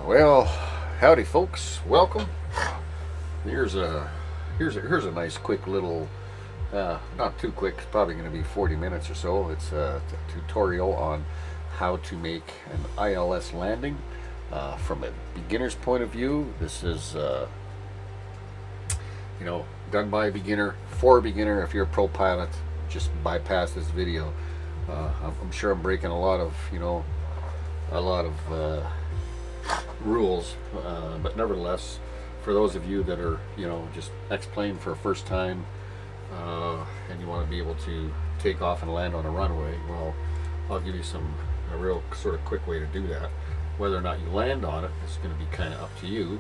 Well, howdy, folks. Welcome. Here's a nice, quick little, not too quick. It's probably going to be 40 minutes or so. It's a tutorial on how to make an ILS landing from a beginner's point of view. This is, done by a beginner for a beginner. If you're a pro pilot, just bypass this video. I'm sure I'm breaking a lot of rules, but nevertheless, for those of you that are just X-plane for a first time, and you want to be able to take off and land on a runway, well, I'll give you a real sort of quick way to do that. Whether or not you land on it is going to be kind of up to you.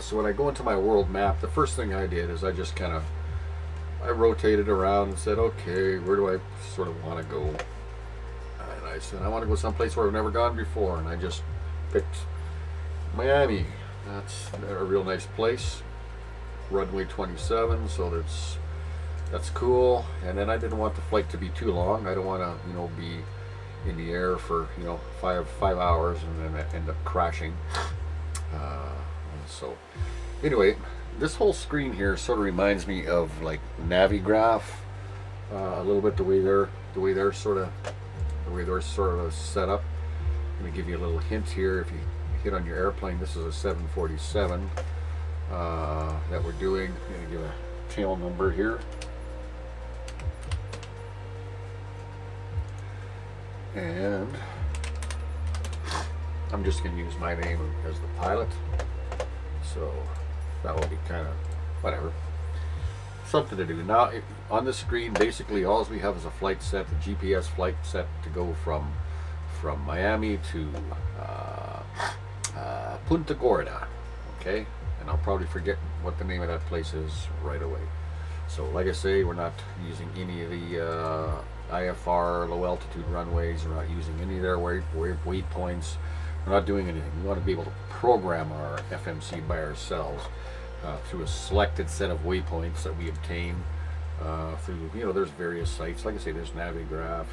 So when I go into my world map, the first thing I did is I just I rotated around and said, okay, where do I sort of want to go? And I said, I want to go someplace where I've never gone before, and I just picked Miami. That's a real nice place. Runway 27, so that's cool. And then I didn't want the flight to be too long. I don't want to, be in the air for, 5 hours and then end up crashing. So anyway, this whole screen here sort of reminds me of like Navigraph, a little bit the way they're sort of set up. I'm going to give you a little hint here. If you hit on your airplane, this is a 747 that we're doing. I'm going to give a tail number here. And I'm just going to use my name as the pilot. So that will be kind of whatever. Something to do. Now on the screen, basically all we have is a flight set, the GPS flight set to go from Miami to Punta Gorda. Okay, and I'll probably forget what the name of that place is right away. So like I say, we're not using any of the IFR low altitude runways. We're not using any of their waypoints. We're not doing anything. We want to be able to program our FMC by ourselves through a selected set of waypoints that we obtain through, there's various sites. Like I say, there's Navigraph.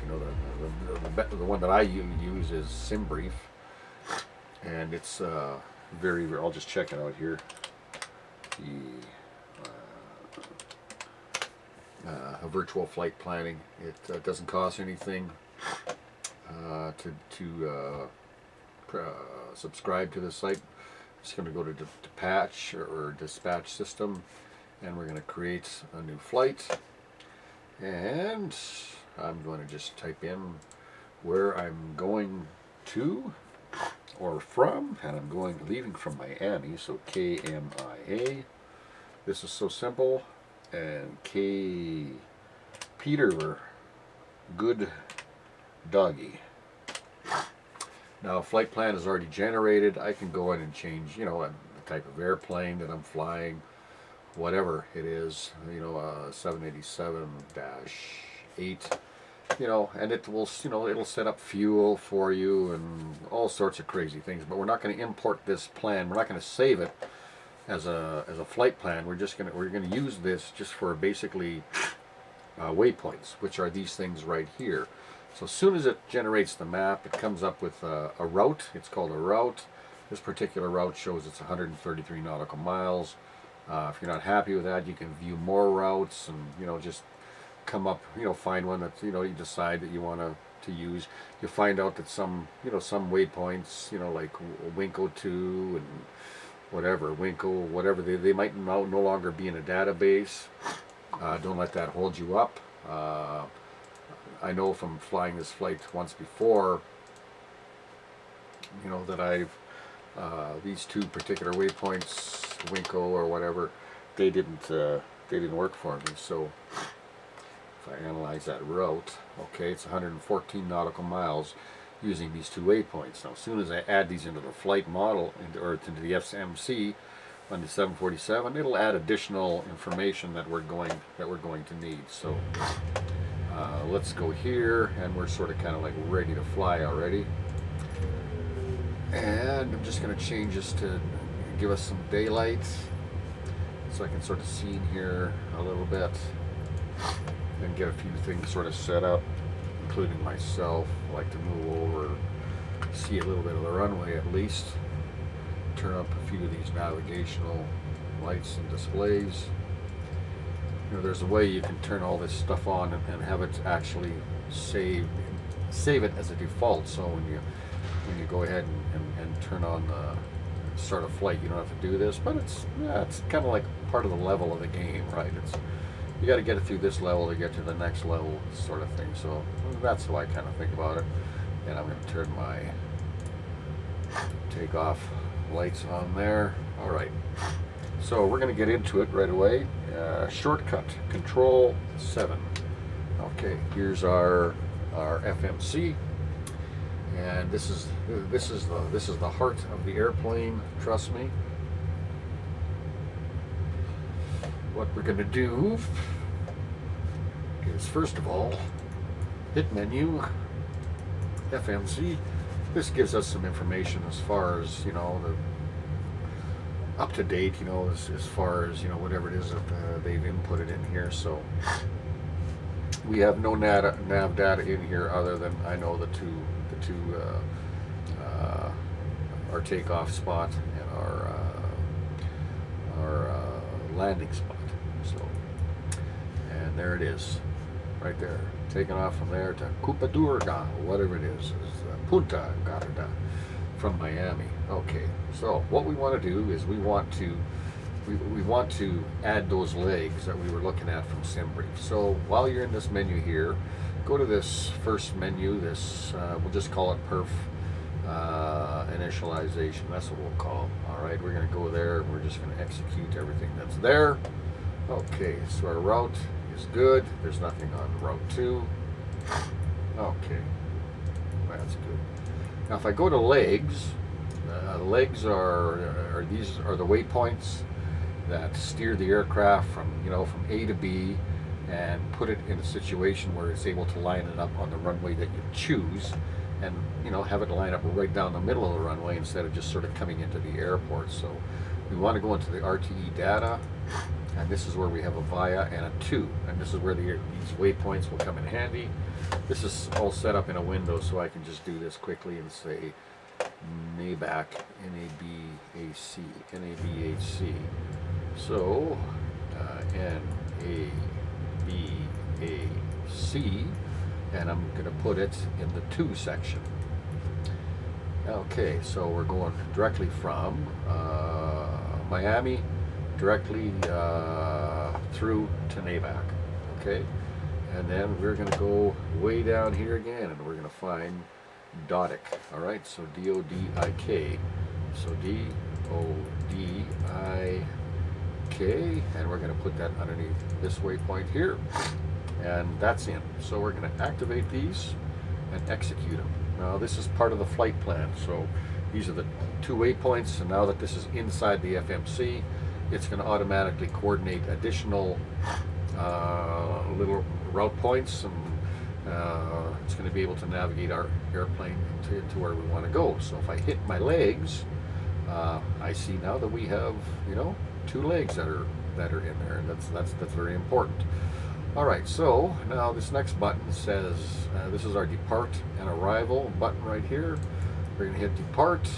The one that I use is SimBrief, and it's I'll just check it out here. A virtual flight planning. It doesn't cost anything to subscribe to the site. Just going to go to dispatch system, and we're going to create a new flight, and I'm going to just type in where I'm going to or from, and I'm leaving from Miami, so KMIA. This is so simple. And K Peter Good Doggy. Now, a flight plan is already generated. I can go in and change, the type of airplane that I'm flying, whatever it is, 787-8, and it will, it'll set up fuel for you and all sorts of crazy things. But we're not going to import this plan. We're not going to save it as a flight plan. We're going to use this just for basically waypoints, which are these things right here. So as soon as it generates the map, it comes up with a route. It's called a route. This particular route shows it's 133 nautical miles. If you're not happy with that, you can view more routes and just come up, find one that you decide that you want to use. You'll find out that some waypoints, like Winco 2 and whatever, Winkle, whatever, they might no longer be in a database. Don't let that hold you up. I know from flying this flight once before, that I've these two particular waypoints, Winko or whatever, they didn't work for me. So if I analyze that route, okay, it's 114 nautical miles using these two waypoints. Now, as soon as I add these into the flight model or into the FMC on the 747, it'll add additional information that we're going to need. So let's go here, and we're sort of kind of like ready to fly already. And I'm just going to change this to give us some daylight, so I can sort of see in here a little bit and get a few things sort of set up, including myself. I like to move over see a little bit of the runway at least. Turn up a few of these navigational lights and displays. You know, there's a way you can turn all this stuff on and have it actually save it as a default. So when you go ahead and turn on the start a flight, you don't have to do this. But it's kind of like part of the level of the game, right? You got to get it through this level to get to the next level, sort of thing. So that's how I kind of think about it. And I'm going to turn my takeoff lights on there. All right. So we're going to get into it right away. Shortcut, Control 7. Okay, here's our FMC, and this is the heart of the airplane. Trust me. What we're going to do is, first of all, hit menu, FMC. This gives us some information as far as, you know, the up to date, you know, as far as, you know, whatever it is that they've inputted in here. So we have no nav data in here other than, I know, the two our takeoff spot and our landing spot. So, and there it is, right there, taking off from there to Cupadurga, whatever it is Punta Garda from Miami. Okay, so what we want to do is we want to add those legs that we were looking at from SimBrief. So while you're in this menu here, go to this first menu, this we'll just call it perf initialization. That's what we'll call. All right, we're going to go there and we're just going to execute everything that's there. Okay, so our route is good. There's nothing on route 2. Okay, that's good. Now if I go to legs, legs are these are the waypoints that steer the aircraft from A to B and put it in a situation where it's able to line it up on the runway that you choose, and have it line up right down the middle of the runway instead of just sort of coming into the airport. So we want to go into the RTE data, and this is where we have a VIA and a 2, and this is where these waypoints will come in handy. This is all set up in a window, so I can just do this quickly and say NABAC, N-A-B-A-C, N-A-B-H-C. So N-A-B-A-C, and I'm going to put it in the 2 section. Okay, so we're going directly from Miami directly through to NABAC. Okay, and then we're going to go way down here again, and we're going to find DODIC. All right, so D-O-D-I-K. So D-O-D-I-K, and we're going to put that underneath this waypoint here, and that's in. So we're going to activate these and execute them. Now this is part of the flight plan. So these are the 2 waypoints, and now that this is inside the FMC, it's going to automatically coordinate additional little route points, and it's going to be able to navigate our airplane to where we want to go. So if I hit my legs, I see now that we have 2 legs that are in there, and that's very important. All right, so now this next button says this is our depart and arrival button right here. We're going to hit depart,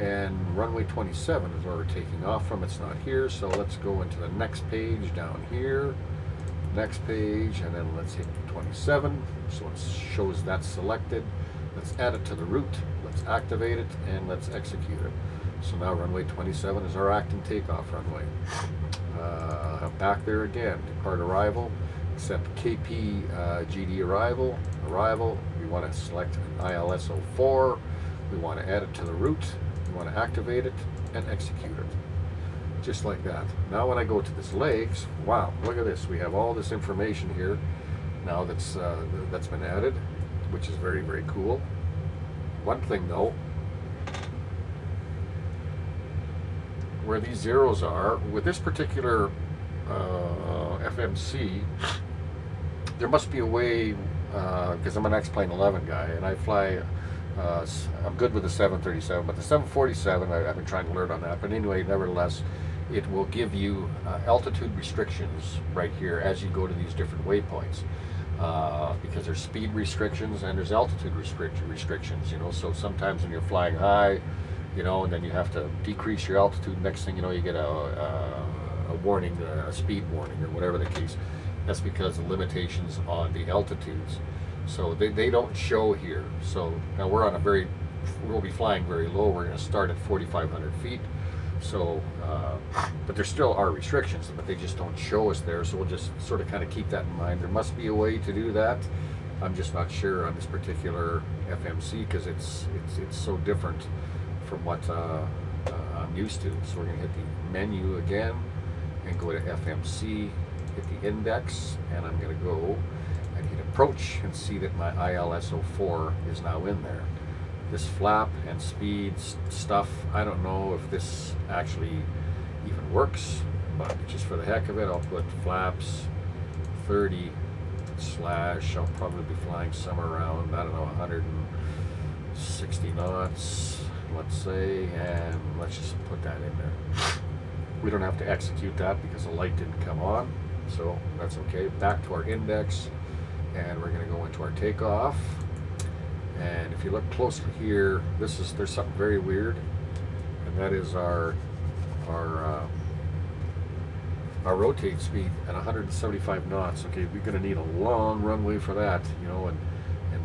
and runway 27 is where we're taking off from. It's not here, so let's go into the next page down here. Next page, and then let's hit 27, so it shows that's selected. Let's add it to the route, let's activate it, and let's execute it. So now runway 27 is our acting takeoff runway. Back there again, depart arrival, accept KP GD arrival, we want to select an ILS 04, we want to add it to the route, we want to activate it and execute it. Just like that. Now when I go to this legs, wow, look at this. We have all this information here now that's been added, which is very, very cool. One thing though, where these zeros are, with this particular FMC, there must be a way, because I'm an X-Plane 11 guy, and I fly, I'm good with the 737, but the 747, I've been trying to learn on that. But anyway, nevertheless, it will give you altitude restrictions right here as you go to these different waypoints. because there's speed restrictions and there's altitude restrictions, you know. So sometimes when you're flying high, you know, and then you have to decrease your altitude, next thing you know, you get a warning, a speed warning, or whatever the case. That's because of limitations on the altitudes. So they don't show here. So now we'll be flying very low. We're going to start at 4,500 feet. So, but there still are restrictions, but they just don't show us there. So we'll just sort of kind of keep that in mind. There must be a way to do that. I'm just not sure on this particular FMC because it's so different from what I'm used to. So we're going to hit the menu again and go to FMC, hit the index, and I'm going to go and hit approach and see that my ILSO4 is now in there. This flap and speed stuff, I don't know if this actually even works, but just for the heck of it, I'll put flaps 30 slash, I'll probably be flying somewhere around, I don't know, 160 knots, let's say, and let's just put that in there. We don't have to execute that because the light didn't come on, so that's okay. Back to our index, and we're going to go into our takeoff. And if you look closely here, there's something very weird, and that is our rotate speed at 175 knots. Okay, we're going to need a long runway for that, you know, and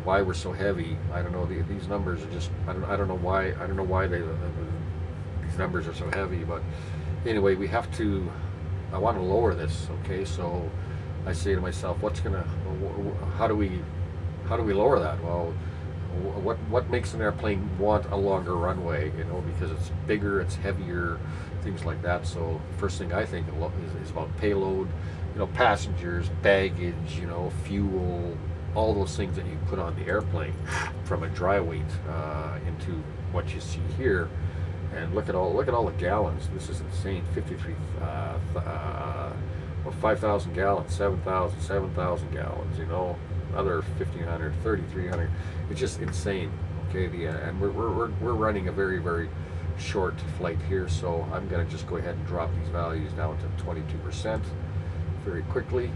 why we're so heavy, I don't know. These numbers are just, I don't know why these numbers are so heavy, but anyway, I want to lower this. Okay, so I say to myself, how do we lower that? Well, what makes an airplane want a longer runway? You know, because it's bigger, it's heavier, things like that. So first thing I think is about payload, you know, passengers, baggage, you know, fuel, all those things that you put on the airplane from a dry weight into what you see here. And look at all the gallons. This is insane. 5,000 gallons, 7,000 gallons. You know, another 1,500, 3,300. It's just insane. Okay, and we're running a very, very short flight here, so I'm going to just go ahead and drop these values down to 22% very quickly,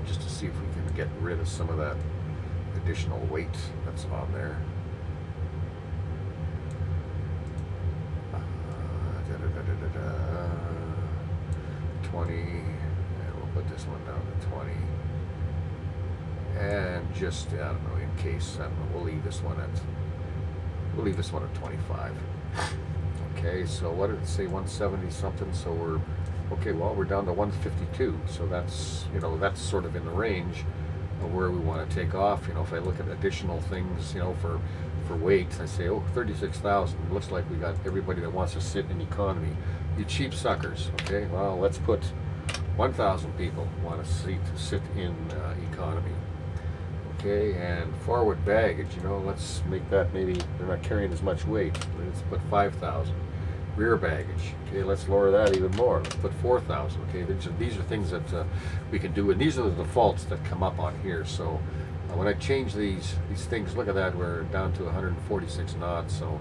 just to see if we can get rid of some of that additional weight that's on there. 20, and we'll put this one down to 20. And just, I don't know, in case, I don't know, we'll leave this one at 25. Okay, so what did it say, 170 something? So we're down to 152. So that's, you know, that's sort of in the range of where we want to take off. You know, if I look at additional things, you know, for weight, I say, 36,000. Looks like we got everybody that wants to sit in economy. You cheap suckers. Okay, well, let's put 1,000 people want to sit in economy. Okay, and forward baggage, you know, let's make that, maybe they're not carrying as much weight. Let's put 5,000. Rear baggage, okay, let's lower that even more. Let's put 4,000. Okay, these are things that we can do, and these are the defaults that come up on here. So when I change these things, look at that, we're down to 146 knots. So,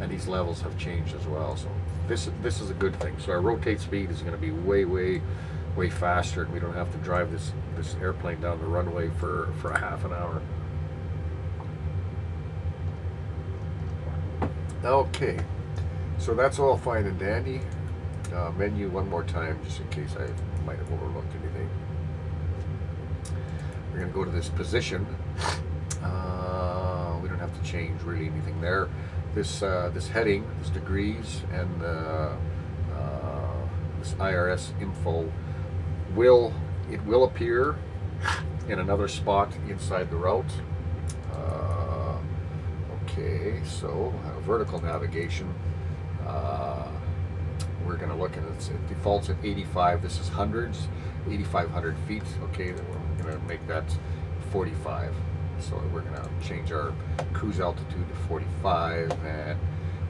and these levels have changed as well. So this is a good thing. So our rotate speed is going to be way faster, and we don't have to drive this airplane down the runway for a half an hour. Okay, so that's all fine and dandy. Menu one more time, just in case I might have overlooked anything. We're going to go to this position. We don't have to change really anything there. This heading, this degrees, and this IRS info will appear in another spot inside the route. Okay, so vertical navigation. We're going to look at it defaults at 85. This is hundreds, 8,500 feet. Okay, then we're going to make that 45. So we're going to change our cruise altitude to 45, and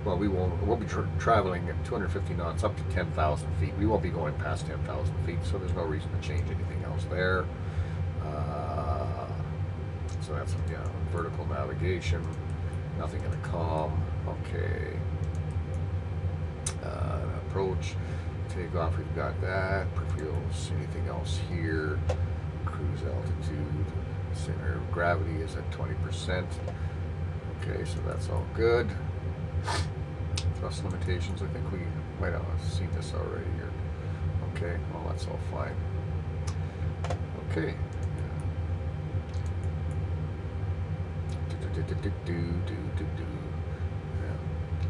well, we'll be traveling at 250 knots up to 10,000 feet. We won't be going past 10,000 feet, so there's no reason to change anything else there. So that's, yeah, vertical navigation. Nothing in the comm. Okay. Approach. Takeoff, we've got that. Fuels, anything else here? Cruise altitude. Center of gravity is at 20%. Okay, so that's all good. Thrust limitations, I think we might have seen this already here. Okay, well, that's all fine. Okay.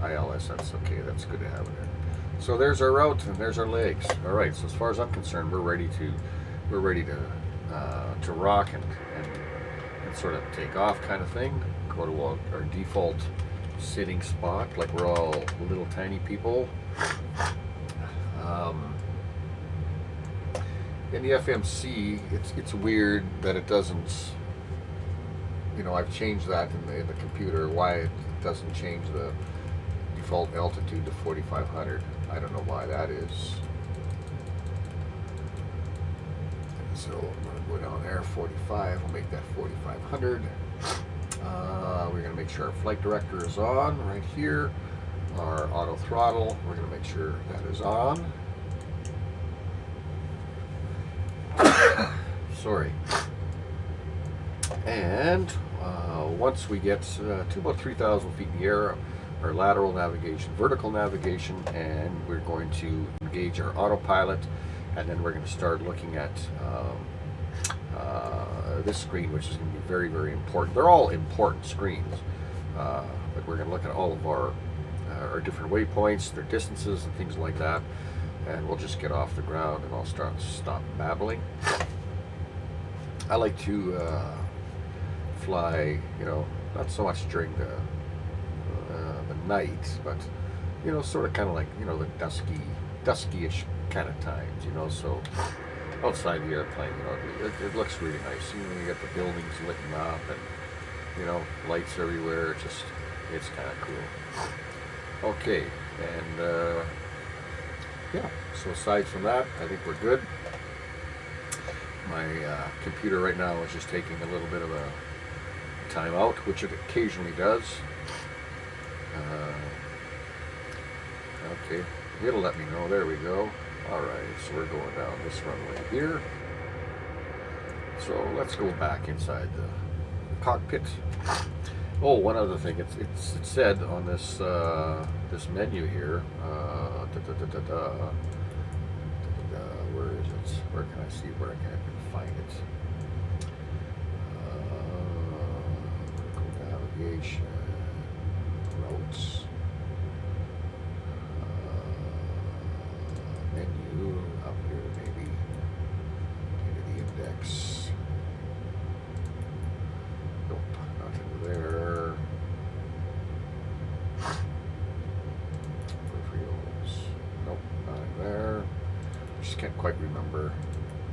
Yeah. ILS, that's okay, that's good to have in there. So there's our route and there's our legs. All right, so as far as I'm concerned, we're ready to rock and sort of take off kind of thing. Go to our default sitting spot, like we're all little tiny people. In the FMC, it's weird that it doesn't. You know, I've changed that in the computer. Why it doesn't change the default altitude to 4,500? I don't know why that is. So I'm going to go down there, 45. We'll make that 4,500. We're going to make sure our flight director is on right here. Our auto throttle, we're going to make sure that is on. Sorry. And once we get to about 3,000 feet in the air, our lateral navigation, vertical navigation, and we're going to engage our autopilot, and then we're going to start looking at this screen, which is going to be very, very important. They're all important screens, but we're going to look at all of our different waypoints, their distances, and things like that. And we'll just get off the ground, and I'll stop babbling. I like to fly, you know, not so much during the night, but you know, sort of kind of like, you know, the dusky-ish kind of times, you know. So outside the airplane, you know, it looks really nice. You know, you get the buildings lit up, and you know, lights everywhere. It's kind of cool. Okay, and yeah. So aside from that, I think we're good. My computer right now is just taking a little bit of a time out, which it occasionally does. Okay, it'll let me know. There we go. Alright, so we're going down this runway here. So let's go back inside the cockpit. Oh, one other thing. It said on this this menu here. Where is it? Where can I see where I can find it? Vertical navigation, routes, menu up here maybe into the index. Nope, not into there. Peripherals. Nope, not in there. Just can't quite remember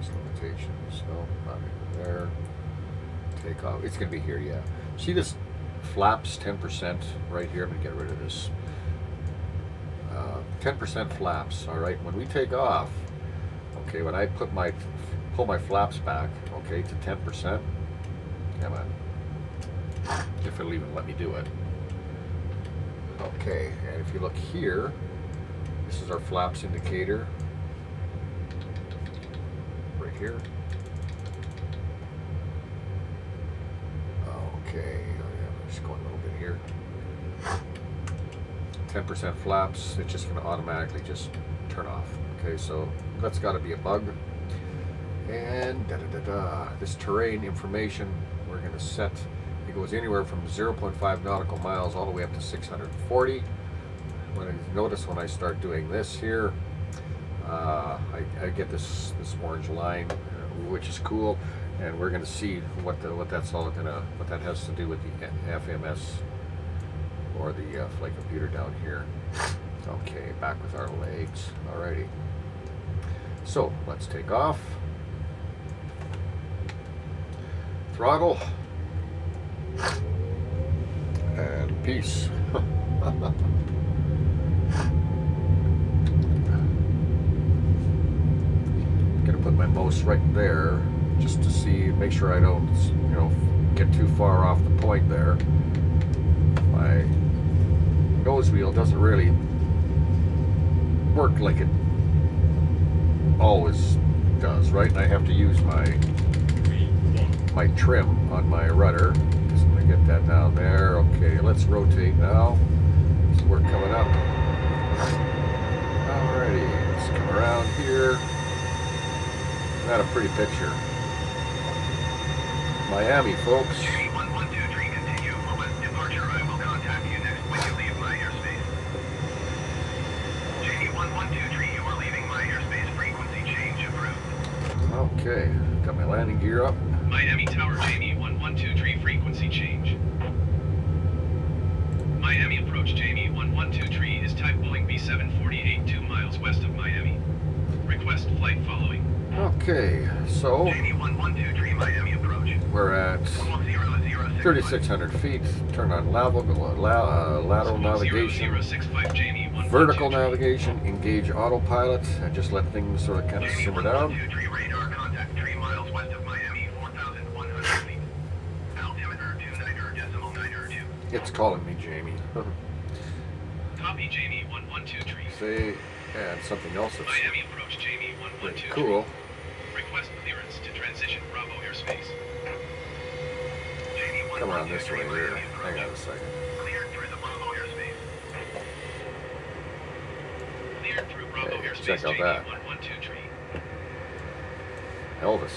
these limitations. No, not in there. Takeoff. It's going to be here, yeah. See this flaps 10% right here? I'm going to get rid of this. 10% flaps, all right? When we take off, okay, when I pull my flaps back, okay, to 10%, come on, if it'll even let me do it. Okay, and if you look here, this is our flaps indicator. Here. Okay, I'm just going a little bit here. 10% flaps, it's just going to automatically just turn off. Okay, so that's got to be a bug. And this terrain information, we're going to set, it goes anywhere from 0.5 nautical miles all the way up to 640. Notice when I start doing this here, I get this orange line, which is cool, and we're going to see what that has to do with the FMS or the flight computer down here. Okay, back with our legs. Alrighty. So let's take off. Throttle and peace. Put my mouse right there just to see, make sure I don't, you know, get too far off the point there. My nose wheel doesn't really work like it always does, right? And I have to use my trim on my rudder. Just gonna get that down there. Okay, let's rotate now. So we're coming up. Alrighty, let's come around here. Isn't that a pretty picture? Miami, folks. JD 1123, continue for west departure. I will contact you next when you leave my airspace. JD 1123, you are leaving my airspace. Frequency change approved. Okay, got my landing gear up. Miami Tower, Jamie 1123, frequency change. Miami approach, Jamie 1123 is type Boeing B748, 2 miles west of Miami. Request flight following. Okay, so Jamie 1123, Miami approach. we're at 3,600 feet. Turn on lateral navigation, 1065, Jamie 1123. vertical navigation, engage autopilot, and just let things sort of kind of Jamie simmer down. 1123, radar contact 3 miles west of Miami, 4,100 feet. Altimeter 29.2. It's calling me Jamie. Copy, Jamie 1123. Say, and something else that's Miami approach, Jamie pretty 1123. cool. Request clearance to transition Bravo airspace. Jamie Come around this 1123, way here. Miami approach. Hang on a second. Cleared through the Bravo airspace. Cleared through Bravo Hey, airspace, check out Jamie that. 1123. Elvis.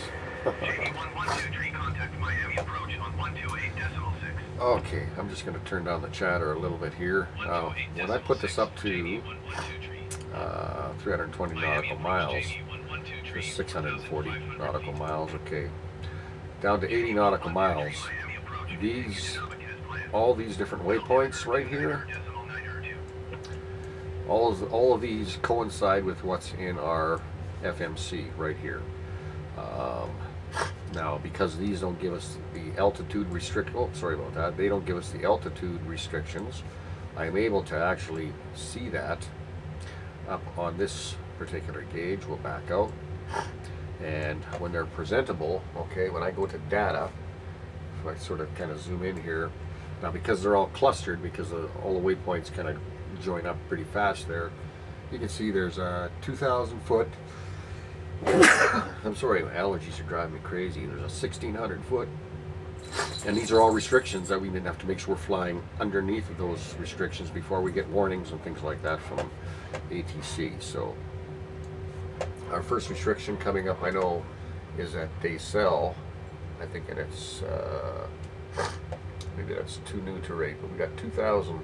Jamie 1123, contact Miami approach on 128.6. Okay, I'm just going to turn down the chatter a little bit here. When I put this up to 320 nautical miles, just 640 nautical miles, okay, down to 80 nautical miles, all these different waypoints right here, all of these coincide with what's in our FMC right here. Now, because these don't give us the altitude they don't give us the altitude restrictions, I'm able to actually see that up on this particular gauge. We'll back out, and when they're presentable, okay, when I go to data, if I sort of kind of zoom in here, now because they're all clustered, because all the waypoints kind of join up pretty fast there, you can see there's a 2,000 foot. I'm sorry, my allergies are driving me crazy. There's a 1,600 foot, and these are all restrictions that we didn't have to make sure we're flying underneath of those restrictions before we get warnings and things like that from ATC. So our first restriction coming up, I know, is at Daycel. I think, and it's maybe that's too new to rate, but we got 2,000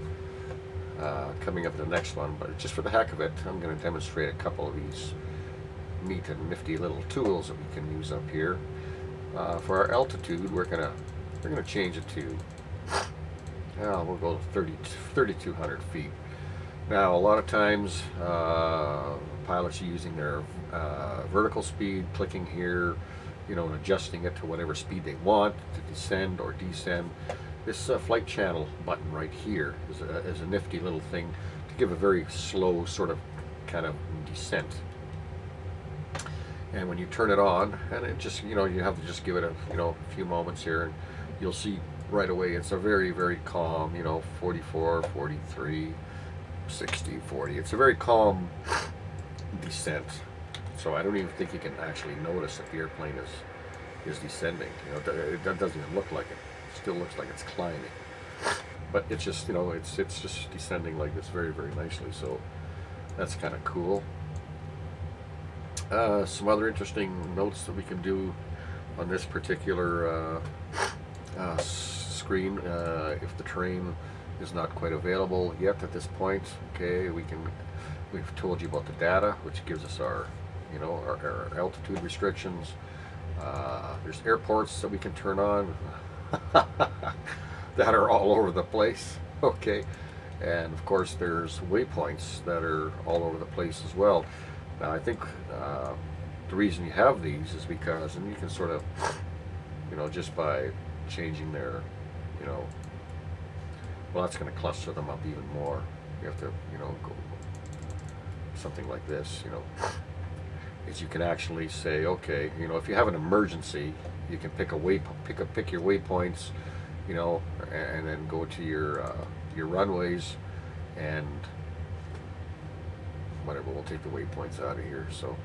coming up the next one. But just for the heck of it, I'm going to demonstrate a couple of these neat and nifty little tools that we can use up here. For our altitude, we're gonna change it to we'll go to 3,200 feet. Now, a lot of times pilots are using their vertical speed, clicking here, and adjusting it to whatever speed they want to descend or descend. This flight channel button right here is a nifty little thing to give a very slow sort of kind of descent. And when you turn it on, and it just, you have to just give it a few moments here, and you'll see right away it's a very, very calm, 44, 43, 60, 40. It's a very calm descent. So I don't even think you can actually notice that the airplane is descending. It doesn't even look like it. It still looks like it's climbing. But it's just, it's just descending like this very, very nicely. So that's kind of cool. Some other interesting notes that we can do on this particular screen, if the terrain is not quite available yet at this point, okay, we've told you about the data, which gives us our altitude restrictions. There's airports that we can turn on that are all over the place, okay, and of course there's waypoints that are all over the place as well. Now, I think the reason you have these is because, and you can sort of, just by changing their, well, that's going to cluster them up even more. You have to, go something like this, is you can actually say, okay, if you have an emergency, you can pick your waypoints, and then go to your runways and whatever, we'll take the waypoints out of here. So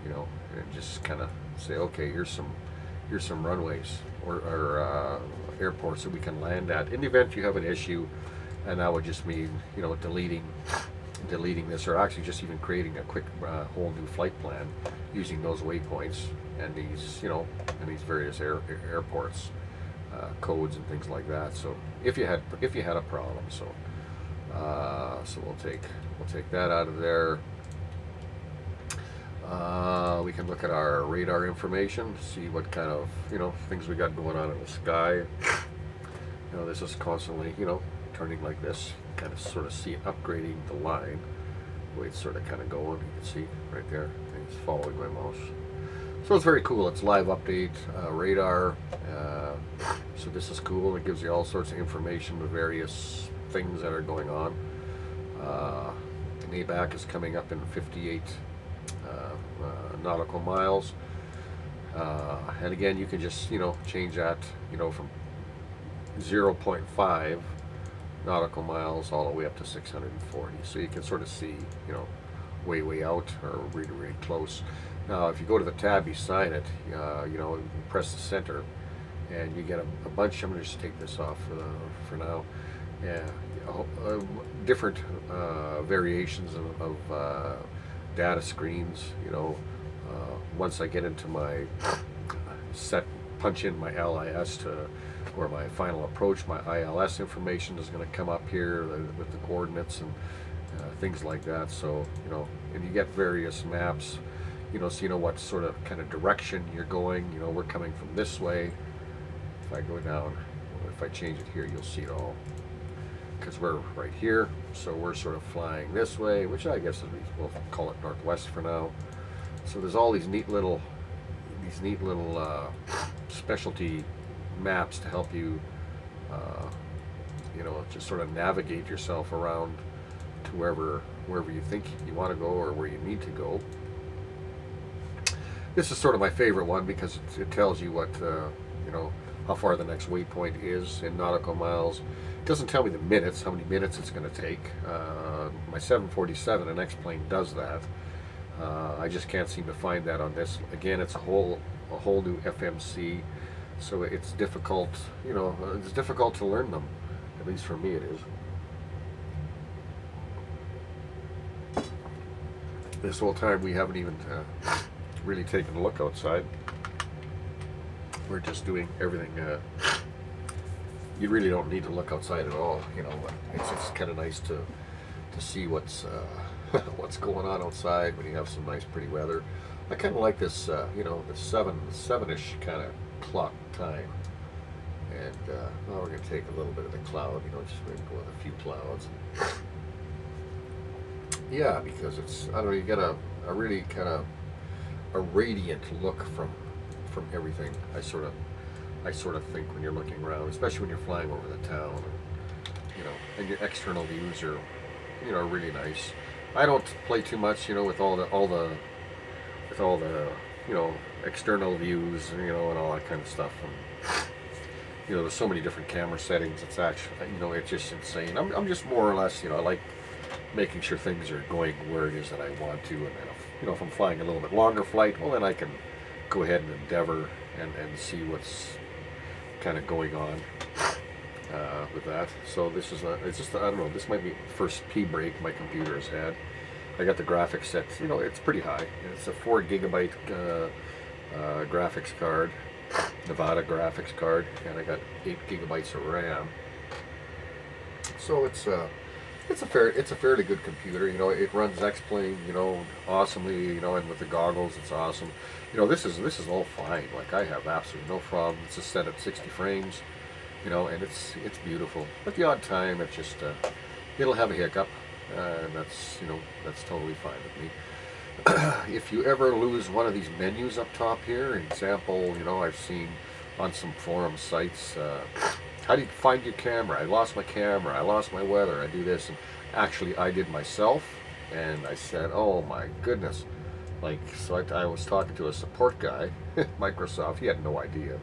you know, and just kind of say, okay, here's some runways or airports that we can land at in the event you have an issue, and that would just mean, you know, deleting this, or actually just even creating a quick whole new flight plan using those waypoints and these, you know, and these various airports codes and things like that. So if you had a problem, so we'll take that out of there. We can look at our radar information, see what kind of, you know, things we got going on in the sky. You know, this is constantly, you know, turning like this. Kind of sort of see it upgrading the line. The way it's sort of kind of going, you can see right there. It's following my mouse. So it's very cool. It's live update radar. So this is cool. It gives you all sorts of information, the various things that are going on. The ABAC is coming up in 58 nautical miles. And again, you can just, you know, change that, you know, from 0.5 nautical miles all the way up to 640. So you can sort of see, you know, way out or really close. Now, if you go to the tab beside it, you know, you press the center, and you get a bunch. I'm going to just take this off for now. Yeah, different variations of data screens. You know, once I get into my punch in my LIS to, or my final approach, my ILS information is going to come up here with the coordinates and things like that. So, you know, and you get various maps, you know, so you know what sort of kind of direction you're going. You know, we're coming from this way. If I go down, if I change it here, you'll see it all, because we're right here. So we're sort of flying this way, which I guess we'll call it northwest for now. So there's all these neat little specialty maps to help you, you know, just sort of navigate yourself around to wherever you think you want to go or where you need to go. This is sort of my favorite one because it tells you what, you know, how far the next waypoint is in nautical miles. It doesn't tell me the minutes, how many minutes it's going to take. My 747, an X-plane, does that. I just can't seem to find that on this. Again, it's a whole new FMC, so it's difficult, you know, it's difficult to learn them. At least for me it is. This whole time we haven't even really taken a look outside. We're just doing everything. You really don't need to look outside at all, you know, but it's kind of nice to see what's going on outside when you have some nice pretty weather. I kind of like this, you know, the seven-ish kind of clock time. And now we're going to take a little bit of the cloud, you know, just maybe go with a few clouds. Yeah, because it's, I don't know, you get a really kind of a radiant look from everything. I sort of think when you're looking around, especially when you're flying over the town, and, you know, and your external views are, you know, really nice. I don't play too much, you know, with all the you know, external views, you know, and all that kind of stuff. And, you know, there's so many different camera settings. It's actually, you know, it's just insane. I'm just more or less, you know, I like making sure things are going where it is that I want to, and then you know, if I'm flying a little bit longer flight, well, then I can go ahead and endeavor and see what's kind of going on with that. So this is it's just, I don't know, this might be the first P break my computer has had. I got the graphics set, you know, it's pretty high. It's a 4 gigabyte graphics card, Nevada graphics card, and I got 8 gigabytes of RAM. So it's a fairly good computer. You know, it runs X-Plane, you know, awesomely. You know, and with the goggles, it's awesome. You know, this is all fine. Like, I have absolutely no problem. It's just set at 60 frames. You know, and it's beautiful. But the odd time, it's just it'll have a hiccup, and that's, you know, that's totally fine with me. If you ever lose one of these menus up top here, example, you know, I've seen on some forum sites. How do you find your camera? I lost my camera. I lost my weather. I do this. And actually, I did myself. And I said, oh my goodness. Like, so I was talking to a support guy, Microspft. He had no idea.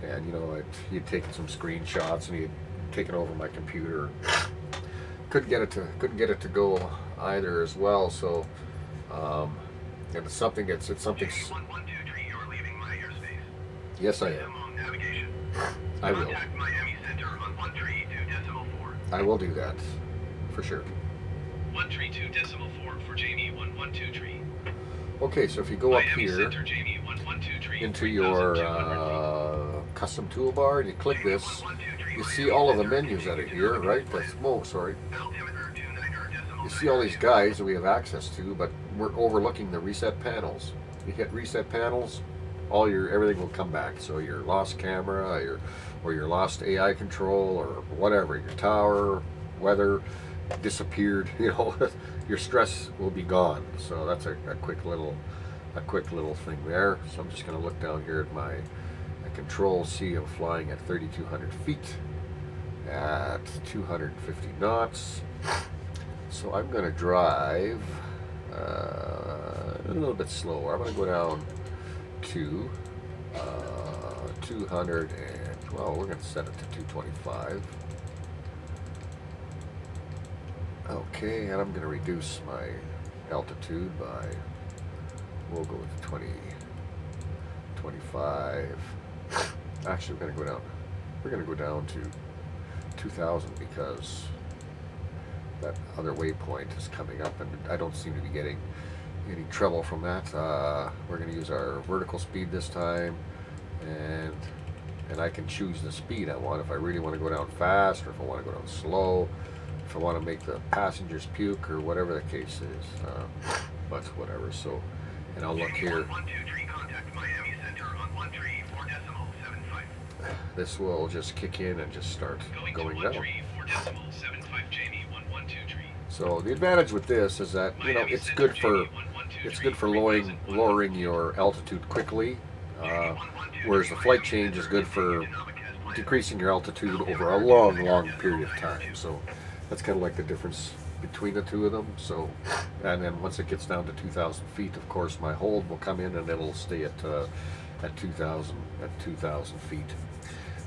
And, you know, he'd taken some screenshots and he had taken over my computer. Couldn't get it to go either as well. So, And it's something it's something. Jamie 112 tree, you're leaving my airspace. Yes, I am. Minimum navigation. I will. Contact Miami Center on 132.4. I will do that, for sure. 132.4 for Jamie 112 tree. Okay, so if you go up Miami here Center, Jamie 112 tree, into your 3,200 feet. custom toolbar and you click this, you see all of the menus that are here, right? That's sorry. Altimeter 29.9. You see all these guides that we have access to, but we're overlooking the reset panels. You hit reset panels, everything will come back. So your lost camera, or your lost AI control, or whatever, your tower, weather disappeared. You know, your stress will be gone. So that's a quick little thing there. So I'm just going to look down here at my control. See, I'm flying at 3,200 feet at 250 knots. So I'm going to drive a little bit slower. I'm going to go down to 200 and, well, we're going to set it to 225. Okay, and I'm going to reduce my altitude by, we'll go with 20, 25. Actually, we're going to go down to 2,000 because that other waypoint is coming up and I don't seem to be getting any trouble from that. We're going to use our vertical speed this time, and I can choose the speed I want. If I really want to go down fast, or if I want to go down slow, if I want to make the passengers puke, or whatever the case is. But whatever. So, and I'll look here. This will just kick in and just start going down. So the advantage with this is that, you know, it's good for lowering your altitude quickly, whereas the flight change is good for decreasing your altitude over a long period of time. So that's kind of like the difference between the two of them. So, and then once it gets down to 2,000 feet, of course, my hold will come in and it'll stay at 2,000 feet.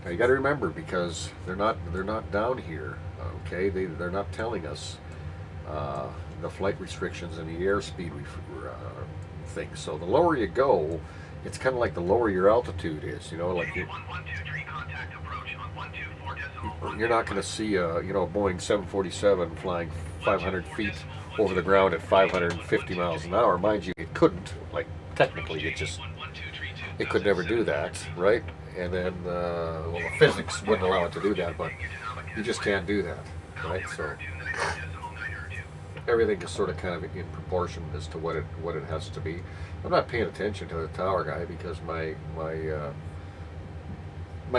Now you got to remember, because they're not down here. Okay, they're not telling us the flight restrictions and the airspeed things. So the lower you go, it's kind of like the lower your altitude is. You know, like you're not going to see a Boeing 747 flying 500 feet over the ground at 550 miles an hour. Mind you, it couldn't. Like technically, it could never do that, right? And then, well, the physics wouldn't allow it to do that, but you just can't do that, right? So everything is sort of kind of in proportion as to what it has to be. I'm not paying attention to the tower guy because my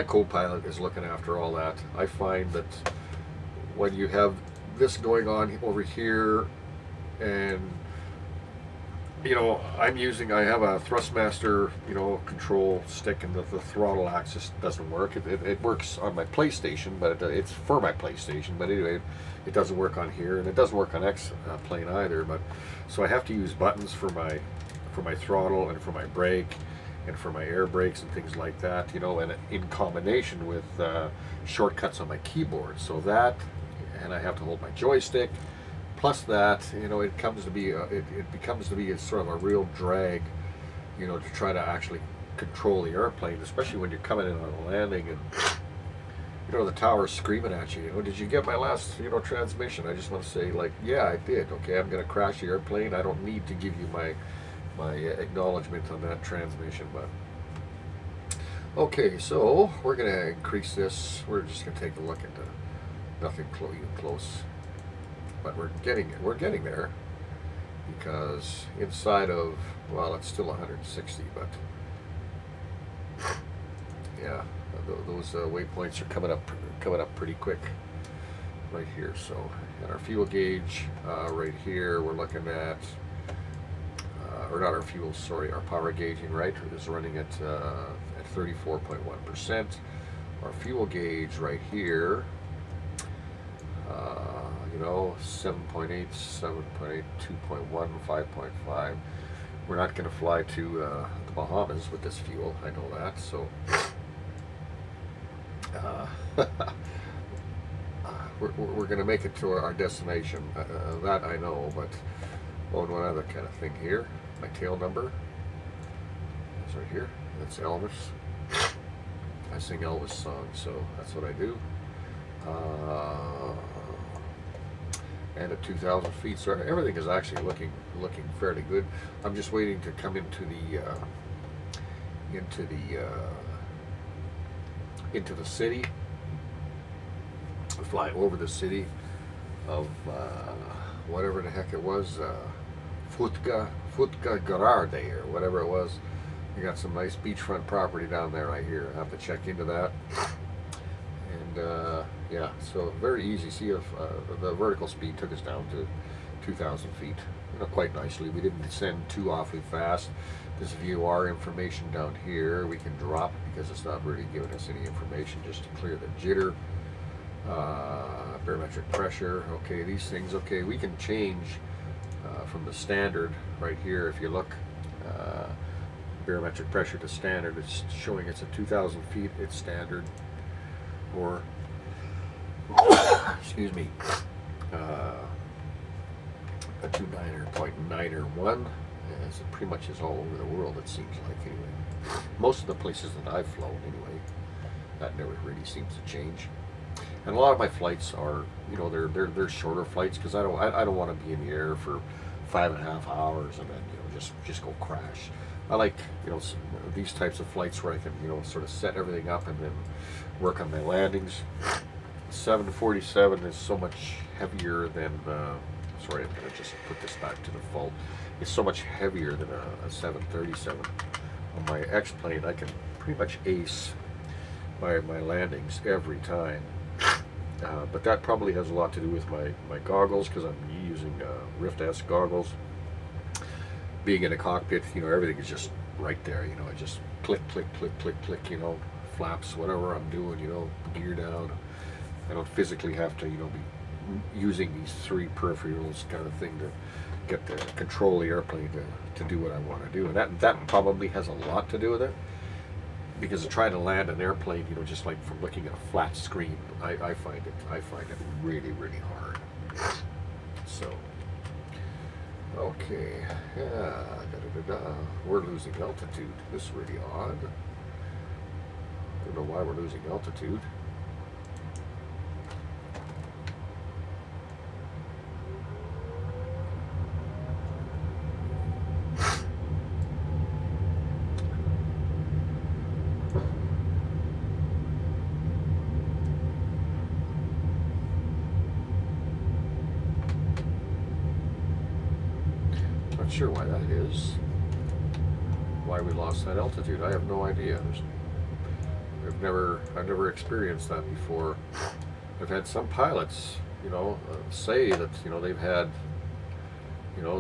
co-pilot is looking after all that. I find that when you have this going on over here, and you know, I have a Thrustmaster, you know, control stick, and the throttle axis doesn't work. It works on my PlayStation, but it's for my PlayStation. But anyway, it doesn't work on here, and it doesn't work on X plane either. But so I have to use buttons for my throttle and for my brake and for my air brakes and things like that. You know, and in combination with shortcuts on my keyboard. So that, and I have to hold my joystick. Plus that, you know, it becomes to be a sort of a real drag, you know, to try to actually control the airplane, especially when you're coming in on a landing and, you know, the tower's screaming at you. You know, did you get my last, you know, transmission? I just want to say, like, yeah, I did. Okay, I'm going to crash the airplane. I don't need to give you my acknowledgement on that transmission, but okay. So we're going to increase this. We're just going to take a look at nothing close. But we're getting there, because inside of, well, it's still 160, but yeah, those waypoints are coming up pretty quick right here. So, and our fuel gauge right here, we're looking at, or not our fuel, sorry, our power gauging, right, is running at 34.1%. Our fuel gauge right here, you know, 7.8, 7.8, 2.1, 5.5. We're not going to fly to the Bahamas with this fuel. I know that. So we're going to make it to our destination. That I know. But Oh, and one other kind of thing here. My tail number is right here. That's Elvis. I sing Elvis songs, so that's what I do. And at 2,000 feet, so everything is actually looking fairly good. I'm just waiting to come into the city, fly over the city of whatever the heck it was, Futka Gararde or whatever it was. You got some nice beachfront property down there right here. I have to check into that. And yeah, so very easy. See if the vertical speed took us down to 2,000 feet, quite nicely. We didn't descend too awfully fast. This VOR information down here we can drop because it's not really giving us any information, just to clear the jitter. Barometric pressure. Okay, these things. Okay, we can change from the standard right here. If you look, barometric pressure to standard, it's showing it's at 2,000 feet. It's standard. Or excuse me, a 2.9 as it pretty much is all over the world, it seems like, anyway. Most of the places that I've flown, anyway, that never really seems to change. And a lot of my flights are, they're shorter flights, because I don't want to be in the air for 5.5 hours and then just go crash. I like these types of flights where I can sort of set everything up and then work on my landings. 747 is so much heavier than sorry, I'm going to just put this back to default. It's so much heavier than a 737. On my X-plane, I can pretty much ace my landings every time. But that probably has a lot to do with my goggles, because I'm using Rift S goggles. Being in a cockpit, everything is just right there. I just click, click, click, click, click. Flaps, whatever I'm doing. Gear down. I don't physically have to, be using these three peripherals kind of thing to get the control the airplane to do what I want to do. And that probably has a lot to do with it, because trying to land an airplane, just like from looking at a flat screen, I find it really, really hard. So, okay, yeah, we're losing altitude. This is really odd. I don't know why we're losing altitude. Not sure why that is. Why we lost that altitude, I have no idea. I've never experienced that before. I've had some pilots, say that they've had,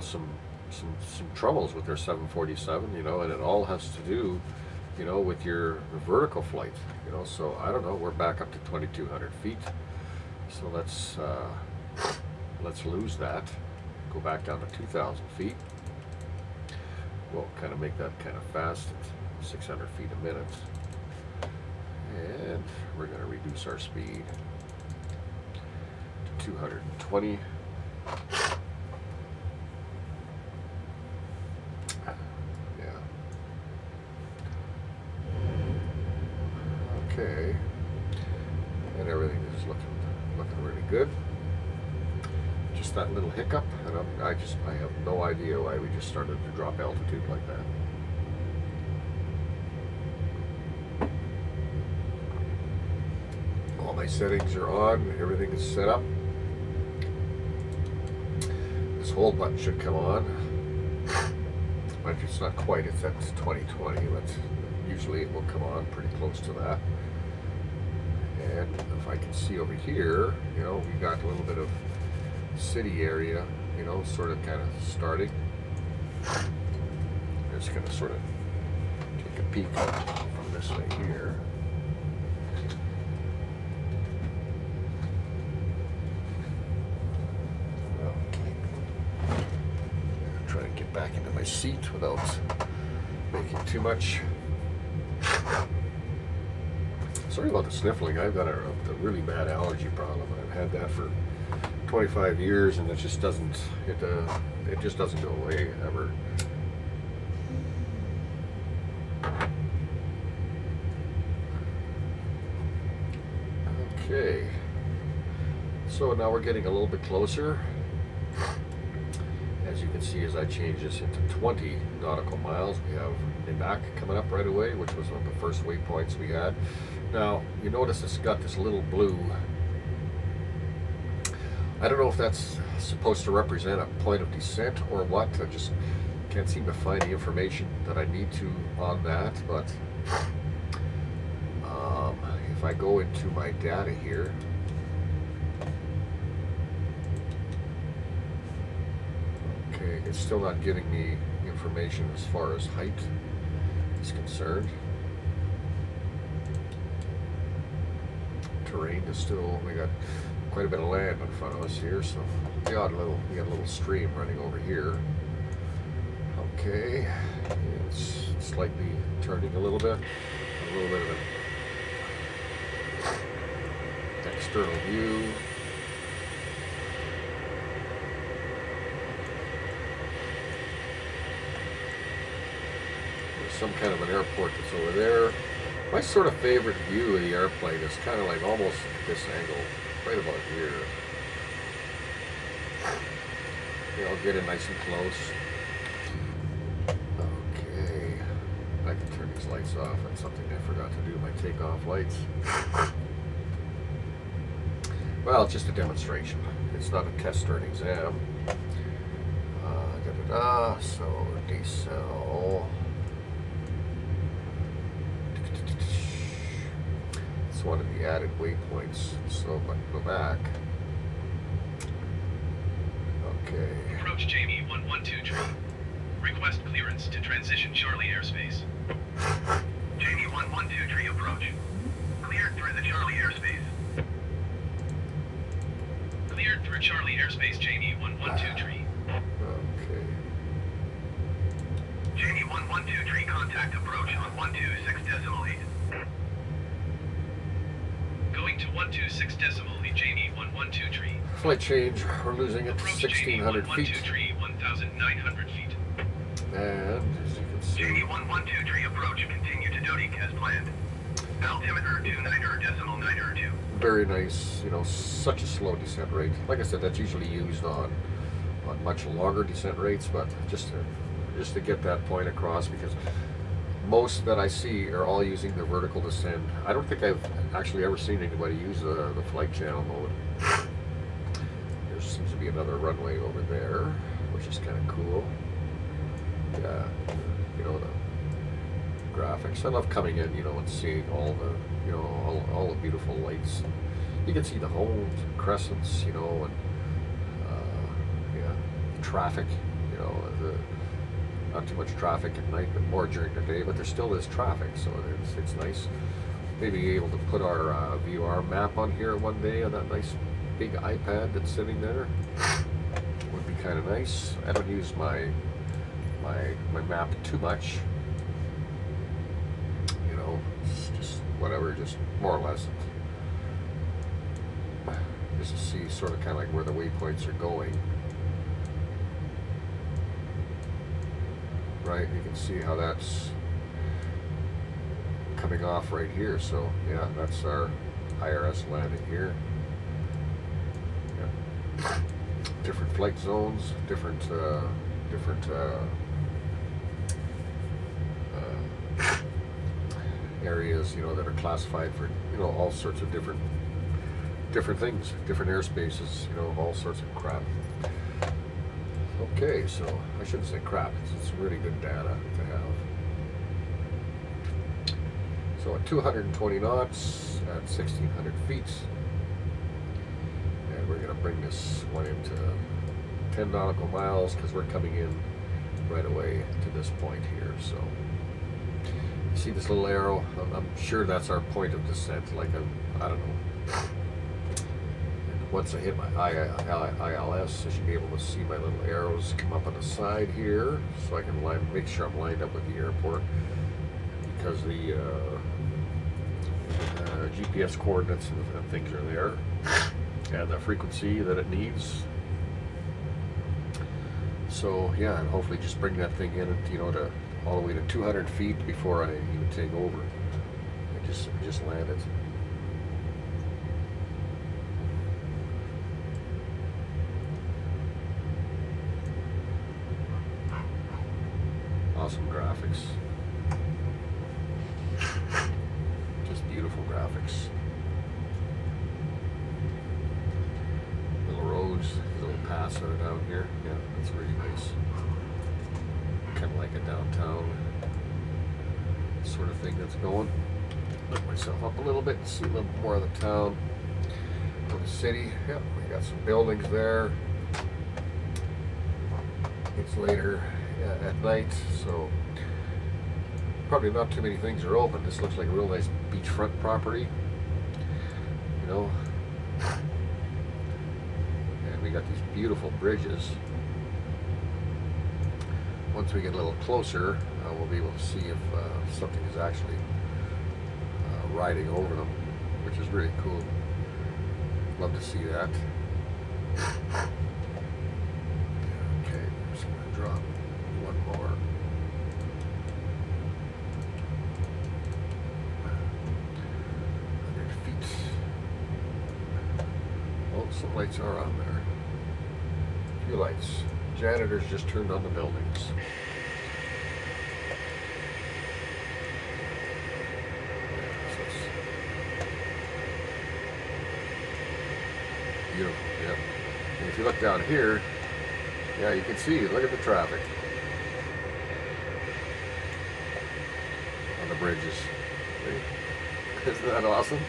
some troubles with their 747, and it all has to do, with your vertical flight, So I don't know. We're back up to 2,200 feet, so let's lose that. Go back down to 2,000 feet. We'll kind of make that kind of fast at 600 feet a minute. And we're going to reduce our speed to 220. Yeah. Okay. And everything is looking really good. Just that little hiccup, and I have no idea why we just started to drop altitude like that. All my settings are on, everything is set up. This hold button should come on, but it's not quite. It's at 2020, but usually it will come on pretty close to that. And if I can see over here, we got a little bit of city area, sort of kind of starting. I'm just going to sort of take a peek from this way here. Okay. Try to get back into my seat without making too much. Sorry about the sniffling. I've got a really bad allergy problem. I've had that for 25 years, and it just doesn't, It just doesn't go away ever. Okay, so now we're getting a little bit closer. As you can see, as I change this into 20 nautical miles, we have Ninac coming up right away, which was one of the first waypoints we had. Now, you notice it's got this little blue. I don't know if that's supposed to represent a point of descent or what. I just can't seem to find the information that I need to on that, but if I go into my data here, okay, it's still not giving me information as far as height is concerned. Terrain is still, we got quite a bit of land in front of us here, so we got a little stream running over here. Okay, it's slightly turning a little bit of an external view. There's some kind of an airport that's over there. My sort of favorite view of the airplane is kind of like almost at this angle, right about here. Okay, I'll get it nice and close. Okay, I can turn these lights off. That's something I forgot to do, my takeoff lights. Well, it's just a demonstration. It's not a test or an exam. So, decel. It's one of the added waypoints. So, if I go back. Okay. Approach Jamie 112 tree. Request clearance to transition Charlie airspace. Jamie 112 tree approach. Cleared through the Charlie airspace. Cleared through Charlie airspace, Jamie 112 tree. Okay. Jamie 112 tree contact approach on 126.8. Going to 126.8, Jamie 112 tree. Flight change, we're losing it to Approach 1,600 Jamie feet. 112 tree, 1,900 feet. And as you can see, Jamie 112 tree approach, continue to Dodik as planned. Altimeter 29.92. very nice, you know, such a slow descent rate. Like I said, that's usually used on much longer descent rates, but just to get that point across, because most that I see are all using the vertical descent. I don't think I've actually ever seen anybody use the flight channel mode. There seems to be another runway over there, which is kind of cool. Yeah, you know, the graphics. I love coming in, you know, and seeing all the, you know, all the beautiful lights. You can see the homes and crescents, you know, and yeah, traffic, you know, not too much traffic at night, but more during the day, but there still is traffic, so it's nice. Maybe able to put our VR map on here one day on that nice big iPad that's sitting there. Would be kind of nice. I don't use my map too much. You know, it's just whatever, just more or less. Just to see sort of kind of like where the waypoints are going. Right, you can see how that's coming off right here. So yeah, that's our IRS landing here. Yeah. Different flight zones, different areas, you know, that are classified for, you know, all sorts of different things, different airspaces, you know, all sorts of crap. Okay, so I shouldn't say crap, it's really good data to have. So at 220 knots at 1,600 feet, and we're going to bring this one into 10 nautical miles because we're coming in right away to this point here. So you see this little arrow? I'm sure that's our point of descent, like I don't know. Once I hit my ILS, I should be able to see my little arrows come up on the side here, so I can make sure I'm lined up with the airport, because the GPS coordinates and things are there, and the frequency that it needs. So yeah, and hopefully just bring that thing in, you know, to all the way to 200 feet before I even take over. I just landed. Awesome graphics. Just beautiful graphics. Little roads, little paths that are down here. Yeah, that's really nice. Kind of like a downtown sort of thing that's going. Lift myself up a little bit and see a little more of the town, of the city. Yep, we got some buildings there. It's later at night, so probably not too many things are open. This looks like a real nice beachfront property, you know. And we got these beautiful bridges. Once we get a little closer, we'll be able to see if something is actually riding over them, which is really cool. Love to see that. Okay, I'm just going to drop one more. Feet. Oh, some lights are on there. A few lights. Janitors just turned on the buildings. Beautiful, yep. And if you look down here, yeah, you can see, look at the traffic on the bridges. Isn't that awesome?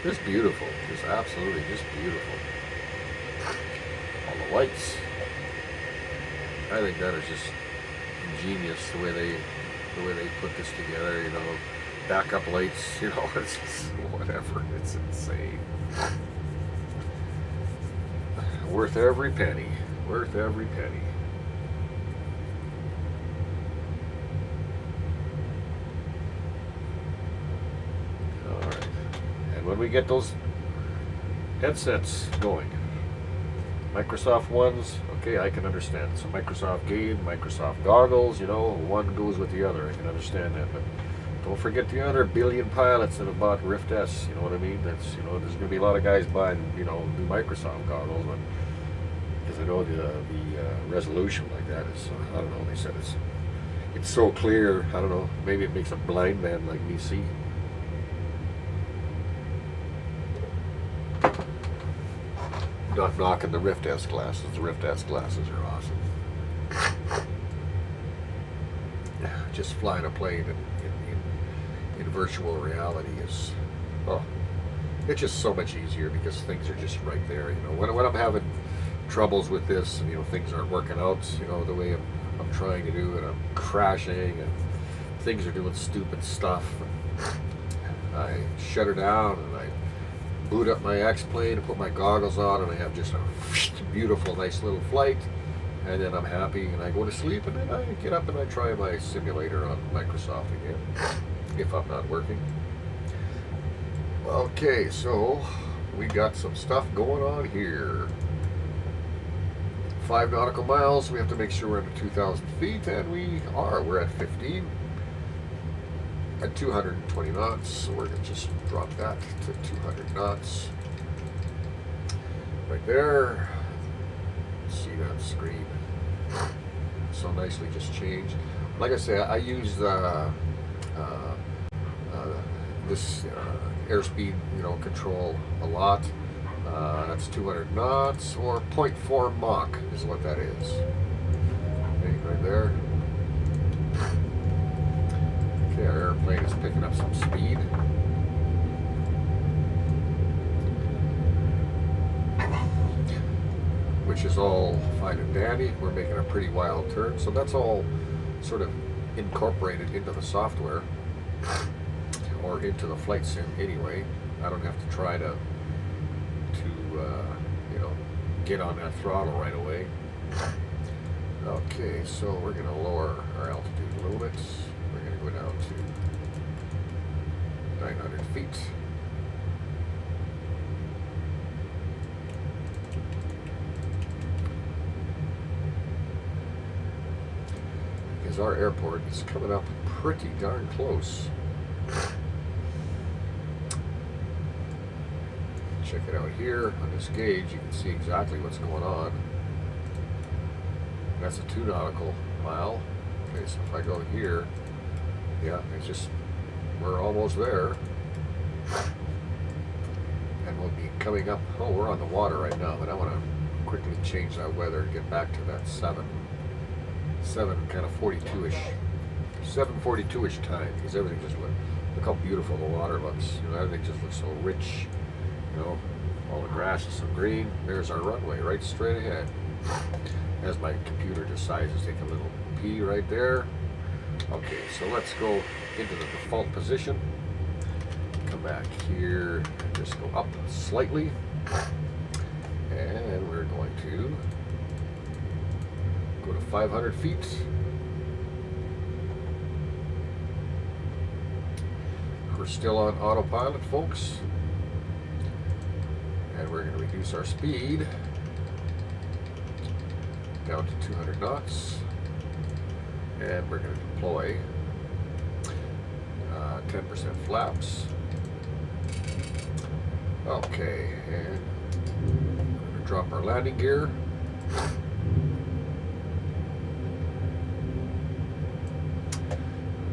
Just beautiful. Just absolutely just beautiful. All the lights. I think that is just ingenious the way they put this together, you know. Backup lights, you know, it's just whatever. It's insane. Worth every penny. Worth every penny. Alright. And when we get those headsets going, Microsoft ones, okay, I can understand. So Microsoft Gain, Microsoft goggles, you know, one goes with the other. I can understand that, but don't forget the other billion pilots that have bought Rift S. You know what I mean? That's, you know, there's going to be a lot of guys buying, you know, new Microsoft goggles, but because I know the resolution like that is, I don't know. They said it's so clear. I don't know. Maybe it makes a blind man like me see. Not knocking the Rift S glasses. The Rift S glasses are awesome. Just flying a plane in virtual reality is, oh, it's just so much easier because things are just right there. You know, when I'm having troubles with this and, you know, things aren't working out, you know, the way I'm trying to do, and I'm crashing and things are doing stupid stuff, I shut her down and I boot up my X-plane and put my goggles on, and I have just a beautiful, nice little flight, and then I'm happy and I go to sleep, and then I get up and I try my simulator on Microsoft again, if I'm not working. Okay, so we got some stuff going on here. 5 nautical miles, we have to make sure we're under 2,000 feet, and we're at 15. At 220 knots, so we're going to just drop that to 200 knots. Right there. See that screen. So nicely just changed. Like I say, I use this airspeed, you know, control a lot. That's 200 knots, or 0.4 Mach is what that is. Okay, right there. Okay, our airplane is picking up some speed. Which is all fine and dandy. We're making a pretty wild turn, so that's all sort of incorporated into the software, or into the flight sim anyway. I don't have to try to you know, get on that throttle right away. Okay, so we're going to lower our altitude a little bit. We're going to go down to 900 feet. is our airport. It's coming up pretty darn close. Check it out here on this gauge. You can see exactly what's going on. That's a 2 nautical mile. Okay, so if I go here, yeah, it's just, we're almost there. And we'll be coming up, oh, we're on the water right now, but I want to quickly change that weather and get back to that 7 kind of 42-ish, 7:42-ish time, because everything just look how beautiful the water looks. You know, everything just looks so rich. You know, all the grass is so green. There's our runway right straight ahead. As my computer decides to take a little pee right there. Okay, so let's go into the default position. Come back here and just go up slightly. And we're going to go to 500 feet. We're still on autopilot, folks. And we're going to reduce our speed down to 200 knots. And we're going to deploy 10% flaps. Okay, and we're going to drop our landing gear.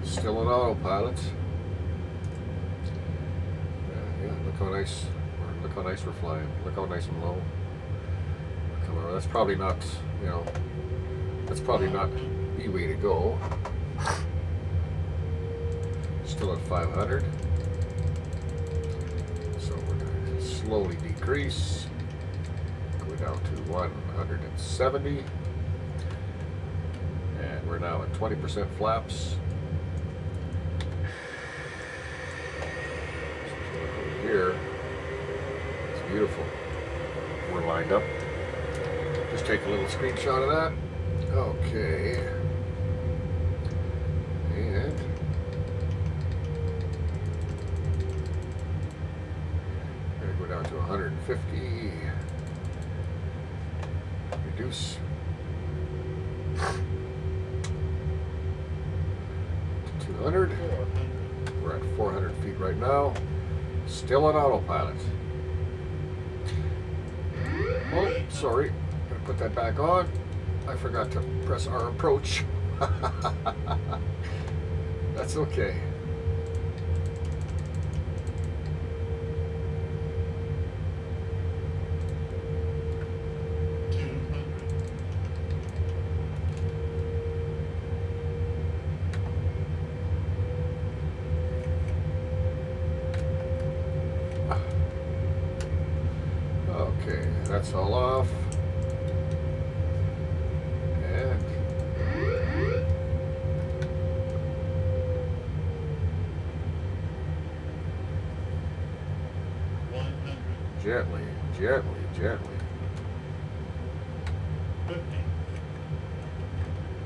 Still on autopilot. Yeah, look how nice. Look how nice we're flying. Look how nice and low. That's probably not, you know, that's probably not the way to go. Still at 500. So we're going to slowly decrease. Go down to 170. And we're now at 20% flaps. So over here. It's beautiful. We're lined up. Just take a little screenshot of that. Okay. And we're going to go down to 150. Reduce. To 200. We're at 400 feet right now. Still on autopilot. Oh, sorry. Put that back on. I forgot to press our approach. That's okay. Okay, that's all off. Gently, gently, gently. 50,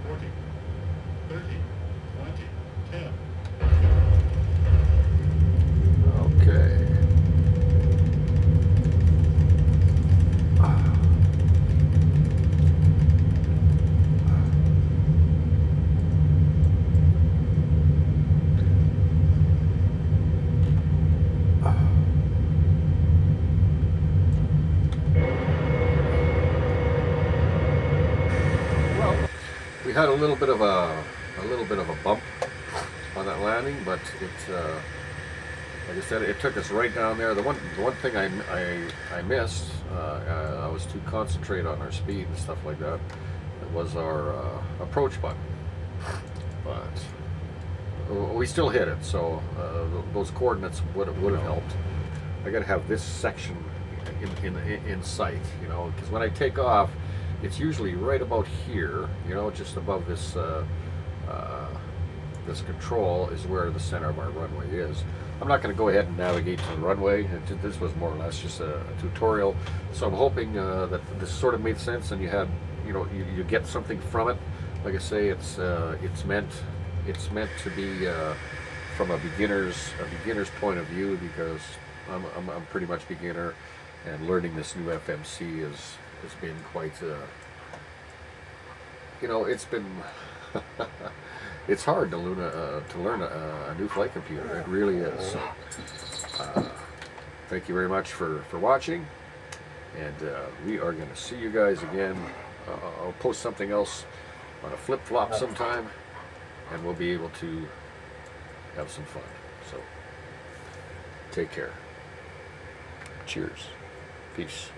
40, 30, 20, 10. Okay. We had a little bit of a bump on that landing, but it, like I said, it took us right down there. The one thing I missed, I was too concentrated on our speed and stuff like that. It was our approach button, but we still hit it. So those coordinates would have helped. I got to have this section in sight, you know, because when I take off, it's usually right about here, you know, just above this this control is where the center of our runway is. I'm not going to go ahead and navigate to the runway. This was more or less just a tutorial, so I'm hoping that this sort of made sense and you had, you know, you get something from it. Like I say, it's meant to be from a beginner's point of view, because I'm pretty much beginner, and learning this new FMC has been quite, you know, it's been It's hard to learn a new flight computer. It really is. So, thank you very much for watching, and we are going to see you guys again. I'll post something else on a flip-flop sometime, and we'll be able to have some fun. So take care. Cheers. Peace.